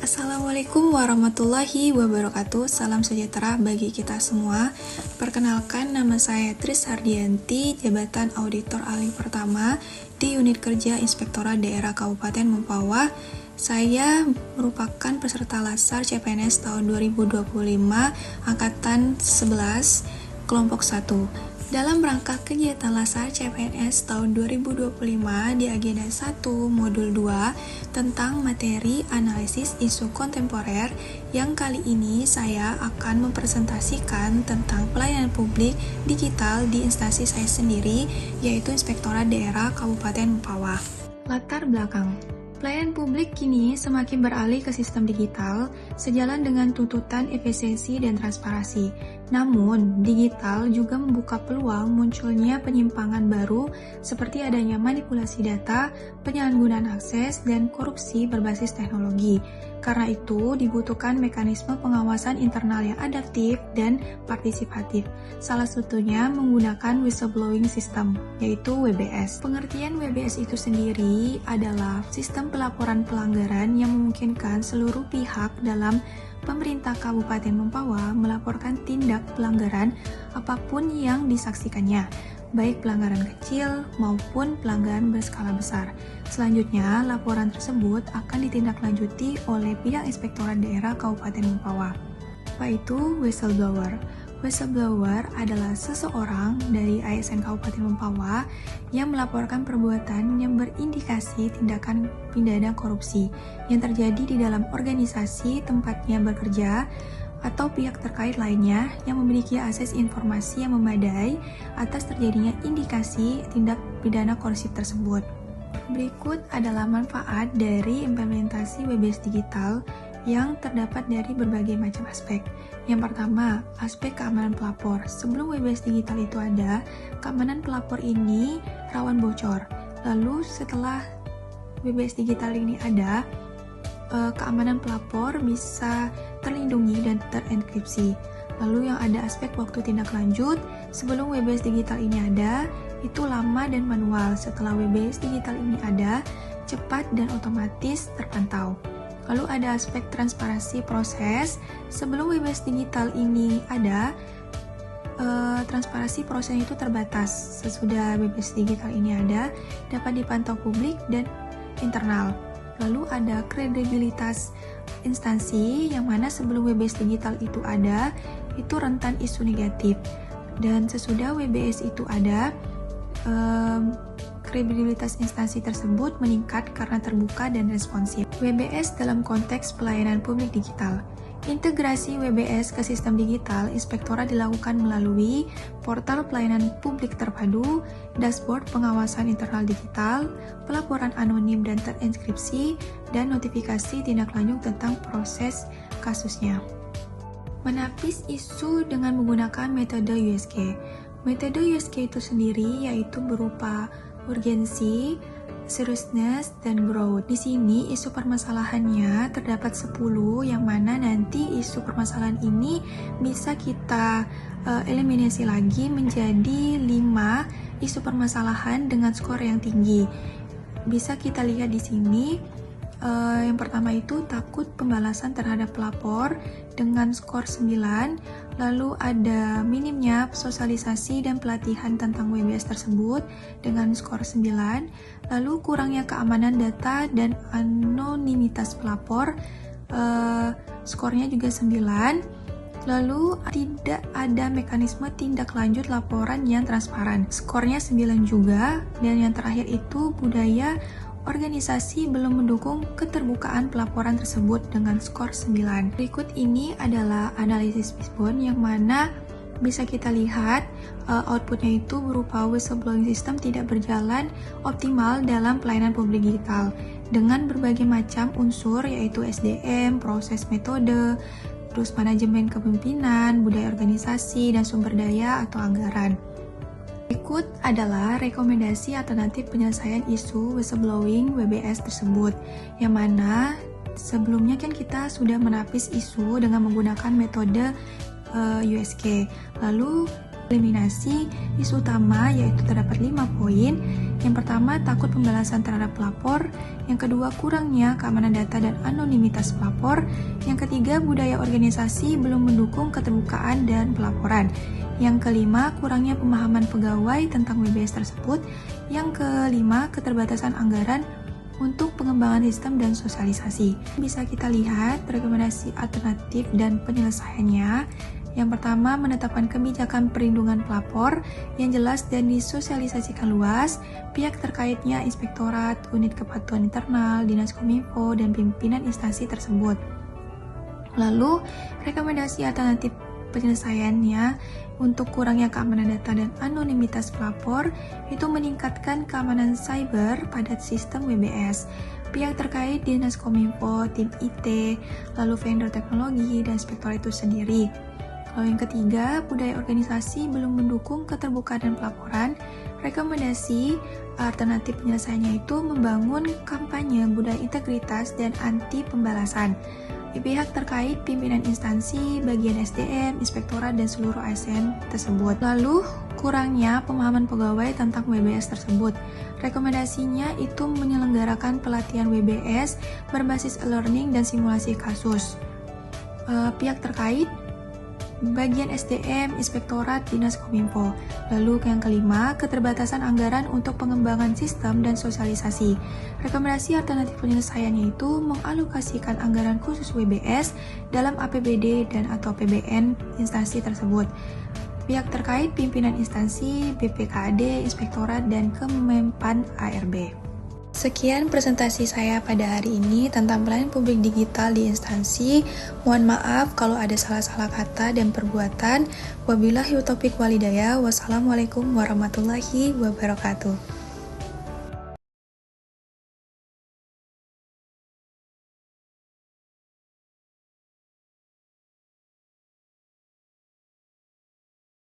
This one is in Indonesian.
Assalamualaikum warahmatullahi wabarakatuh. Salam sejahtera bagi kita semua. Perkenalkan, nama saya Tris Hardianti, jabatan Auditor Ahli Pertama di Unit Kerja Inspektorat Daerah Kabupaten Mempawah. Saya merupakan peserta Lasar CPNS tahun 2025 Angkatan 11 Kelompok 1. Dalam rangka kegiatan Lasar CPNS tahun 2025 di agenda 1 modul 2 tentang materi analisis isu kontemporer, yang kali ini saya akan mempresentasikan tentang pelayanan publik digital di instansi saya sendiri, yaitu Inspektorat Daerah Kabupaten Mempawah. Latar belakang. Pelayanan publik kini semakin beralih ke sistem digital, sejalan dengan tuntutan efisiensi dan transparansi. Namun, digital juga membuka peluang munculnya penyimpangan baru seperti adanya manipulasi data, penyalahgunaan akses, dan korupsi berbasis teknologi. Karena itu, dibutuhkan mekanisme pengawasan internal yang adaptif dan partisipatif. Salah satunya menggunakan whistleblowing system, yaitu WBS. Pengertian WBS itu sendiri adalah sistem pelaporan pelanggaran yang memungkinkan seluruh pihak dalam pemerintah Kabupaten Mempawah melaporkan tindak pelanggaran apapun yang disaksikannya, baik pelanggaran kecil maupun pelanggaran berskala besar. Selanjutnya, laporan tersebut akan ditindaklanjuti oleh pihak Inspektorat Daerah Kabupaten Mempawah. Apa itu whistleblower? Whistleblower adalah seseorang dari ASN Kabupaten Mempawah yang melaporkan perbuatan yang berindikasi tindakan pidana korupsi yang terjadi di dalam organisasi tempatnya bekerja atau pihak terkait lainnya yang memiliki akses informasi yang memadai atas terjadinya indikasi tindak pidana korupsi tersebut. Berikut adalah manfaat dari implementasi WBS digital yang terdapat dari berbagai macam aspek. Yang pertama, aspek keamanan pelapor. Sebelum WBS digital itu ada, keamanan pelapor ini rawan bocor. Lalu setelah WBS digital ini ada, keamanan pelapor bisa terlindungi dan terenkripsi. Lalu yang ada aspek waktu tindak lanjut. Sebelum WBS digital ini ada, itu lama dan manual. Setelah WBS digital ini ada, cepat dan otomatis terpantau. Lalu ada aspek transparansi proses. Sebelum WBS digital ini ada, transparansi proses itu terbatas. Sesudah WBS digital ini ada, dapat dipantau publik dan internal. Lalu ada kredibilitas instansi, yang mana sebelum WBS digital itu ada, itu rentan isu negatif. Dan sesudah WBS itu ada, kredibilitas instansi tersebut meningkat karena terbuka dan responsif. WBS dalam konteks pelayanan publik digital. Integrasi WBS ke sistem digital Inspektorat dilakukan melalui portal pelayanan publik terpadu, dashboard pengawasan internal digital, pelaporan anonim dan terenkripsi, dan notifikasi tindak lanjut tentang proses kasusnya. Menapis isu dengan menggunakan metode USG. Metode USG itu sendiri yaitu berupa urgensi, seriousness, dan growth. Di sini isu permasalahannya terdapat 10, yang mana nanti isu permasalahan ini bisa kita eliminasi lagi menjadi 5 isu permasalahan dengan skor yang tinggi. Bisa kita lihat di sini. Yang pertama itu takut pembalasan terhadap pelapor dengan skor 9, lalu ada minimnya sosialisasi dan pelatihan tentang WBS tersebut dengan skor 9, lalu kurangnya keamanan data dan anonimitas pelapor, skornya juga 9, lalu tidak ada mekanisme tindak lanjut laporan yang transparan, skornya 9 juga, dan yang terakhir itu budaya organisasi belum mendukung keterbukaan pelaporan tersebut dengan skor 9. Berikut ini adalah analisis Fishbone, yang mana bisa kita lihat outputnya itu berupa whistleblowing system tidak berjalan optimal dalam pelayanan publik digital dengan berbagai macam unsur, yaitu SDM, proses metode, terus manajemen kepemimpinan, budaya organisasi, dan sumber daya atau anggaran. Berikut adalah rekomendasi alternatif penyelesaian isu whistleblowing WBS tersebut, yang mana sebelumnya kan kita sudah menapis isu dengan menggunakan metode USG. Lalu eliminasi isu utama, yaitu terdapat 5 poin. Yang pertama, takut pembalasan terhadap pelapor. Yang kedua, kurangnya keamanan data dan anonimitas pelapor. Yang ketiga, budaya organisasi belum mendukung keterbukaan dan pelaporan. Yang kelima, kurangnya pemahaman pegawai tentang WBS tersebut. Yang kelima, keterbatasan anggaran untuk pengembangan sistem dan sosialisasi. Bisa kita lihat rekomendasi alternatif dan penyelesaiannya. Yang pertama, menetapkan kebijakan perlindungan pelapor yang jelas dan disosialisasikan luas. Pihak terkaitnya inspektorat, unit kepatuhan internal, dinas kominfo, dan pimpinan instansi tersebut. Lalu, rekomendasi alternatif penyelesaiannya untuk kurangnya keamanan data dan anonimitas pelapor itu meningkatkan keamanan cyber pada sistem WBS. Pihak terkait dinas kominfo, tim IT, lalu vendor teknologi, dan inspektorat itu sendiri. Lalu yang ketiga, budaya organisasi belum mendukung keterbukaan dan pelaporan. Rekomendasi alternatif penyelesaiannya itu membangun kampanye budaya integritas dan anti pembalasan. Di pihak terkait pimpinan instansi, bagian SDM, inspektorat, dan seluruh ASN tersebut. Lalu, kurangnya pemahaman pegawai tentang WBS tersebut. Rekomendasinya itu menyelenggarakan pelatihan WBS berbasis e-learning dan simulasi kasus. Pihak terkait, bagian SDM, inspektorat, dinas kominfo. Lalu yang kelima, keterbatasan anggaran untuk pengembangan sistem dan sosialisasi. Rekomendasi alternatif penyelesaiannya itu mengalokasikan anggaran khusus WBS dalam APBD dan atau PBN instansi tersebut. Pihak terkait pimpinan instansi, BPKAD, inspektorat, dan Kemenpan ARB. Sekian presentasi saya pada hari ini tentang pelayanan publik digital di instansi. Mohon maaf kalau ada salah-salah kata dan perbuatan. Wabillahi taufiq walhidayah. Wassalamualaikum warahmatullahi wabarakatuh.